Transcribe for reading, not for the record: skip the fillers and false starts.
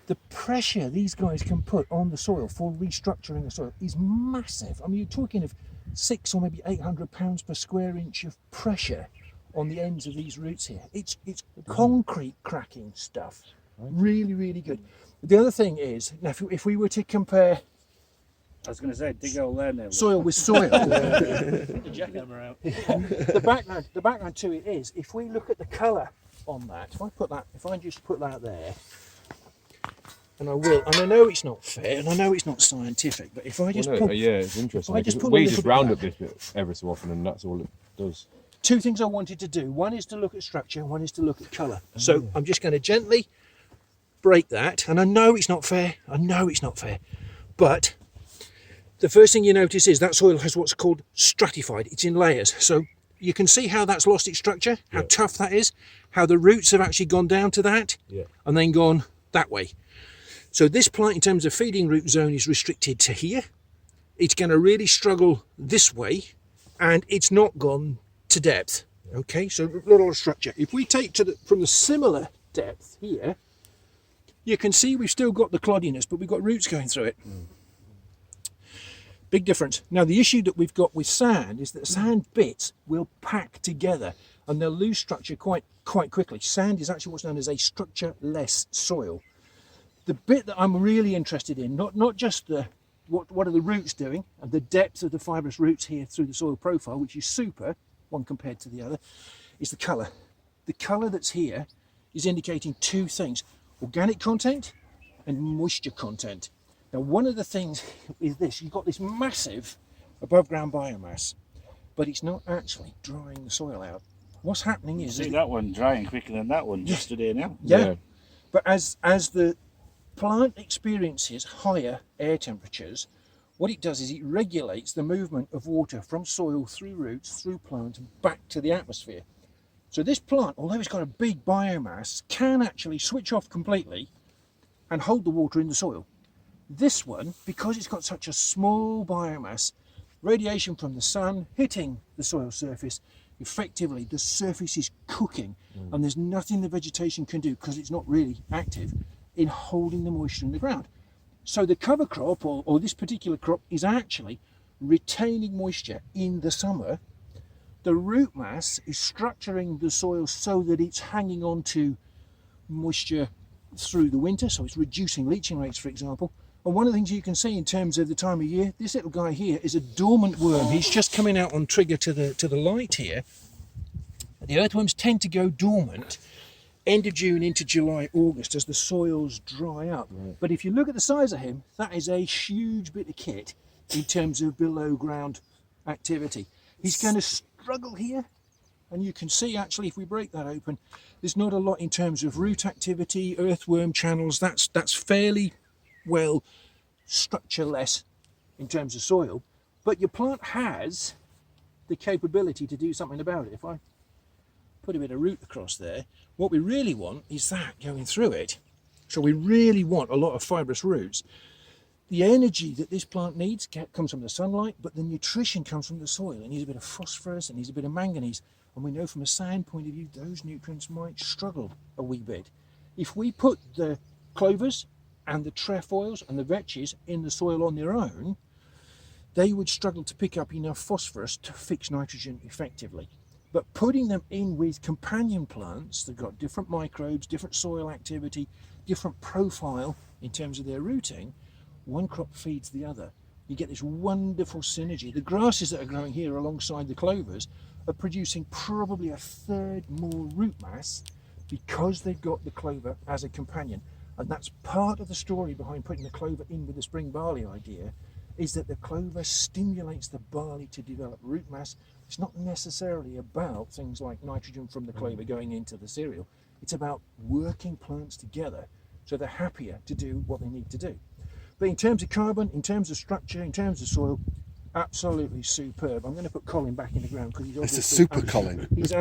the pressure these guys can put on the soil for restructuring the soil is massive. I mean, you're talking of 600 or maybe 800 pounds per square inch of pressure on the ends of these roots here. It's concrete cracking stuff. Really, really good. The other thing is, now if we were to compare, I was going to say, dig all there now. soil with soil, The jackhammer out. the background to it is, if we look at the colour on that, if I just put that there, and I will, and I know it's not fair, and I know it's not scientific, but if I just put, yeah, it's interesting. I just Because put a we little just bit round back. up this bit every so often, and that's all it does. two things I wanted to do. One is to look at structure, one is to look at colour. So I'm just going to gently break that, and I know it's not fair, but the first thing you notice is that soil has what's called stratified. It's in layers. So you can see how that's lost its structure, how tough that is, how the roots have actually gone down to that, and then gone that way. So this plant, in terms of feeding root zone, is restricted to here. It's going to really struggle this way, and it's not gone to depth. Okay, so little structure. If we take from the similar depth here, you can see we've still got the cloddiness, but we've got roots going through it. Big difference. Now the issue that we've got with sand is that sand bits will pack together and they'll lose structure quite quickly. Sand is actually what's known as a structureless soil. The bit that I'm really interested in, not just what are the roots doing and the depth of the fibrous roots here through the soil profile, which is super, one compared to the other, is the colour. The colour that's here is indicating two things: organic content and moisture content. Now, one of the things is this: you've got this massive above ground biomass, but it's not actually drying the soil out. What's happening is See that one drying quicker than that one just today now. yeah. But as the plant experiences higher air temperatures, what it does is it regulates the movement of water from soil through roots, through plant, and back to the atmosphere. So this plant, although it's got a big biomass, can actually switch off completely and hold the water in the soil. This one, because it's got such a small biomass, radiation from the sun hitting the soil surface, effectively the surface is cooking, and there's nothing the vegetation can do, because it's not really active, in holding the moisture in the ground. So the cover crop, or this particular crop, is actually retaining moisture in the summer. The root mass is structuring the soil so that it's hanging on to moisture through the winter, so it's reducing leaching rates, for example. And one of the things you can see in terms of the time of year, this little guy here is a dormant worm. He's just coming out on trigger to the light here. The earthworms tend to go dormant end of June into July, August, as the soils dry up. But if you look at the size of him, that is a huge bit of kit in terms of below ground activity. He's going to struggle here, and you can see actually, if we break that open, there's not a lot in terms of root activity, earthworm channels. That's fairly well structureless in terms of soil, but your plant has the capability to do something about it. If I put a bit of root across there, what we really want is that going through it. So we really want a lot of fibrous roots. The energy that this plant needs comes from the sunlight, but the nutrition comes from the soil. It needs a bit of phosphorus, it needs a bit of manganese, and we know from a sand point of view those nutrients might struggle a wee bit. If we put the clovers and the trefoils and the vetches in the soil on their own, they would struggle to pick up enough phosphorus to fix nitrogen effectively. But putting them in with companion plants that got different microbes, different soil activity, different profile in terms of their rooting, one crop feeds the other. You get this wonderful synergy. The grasses that are growing here alongside the clovers are producing probably a third more root mass because they've got the clover as a companion. And that's part of the story behind putting the clover in with the spring barley idea, is that the clover stimulates the barley to develop root mass. It's not necessarily about things like nitrogen from the clover going into the cereal. It's about working plants together so they're happier to do what they need to do. But in terms of carbon, in terms of structure, in terms of soil, absolutely superb. I'm going to put Colin back in the ground because he's obviously... It's a super Colin. He's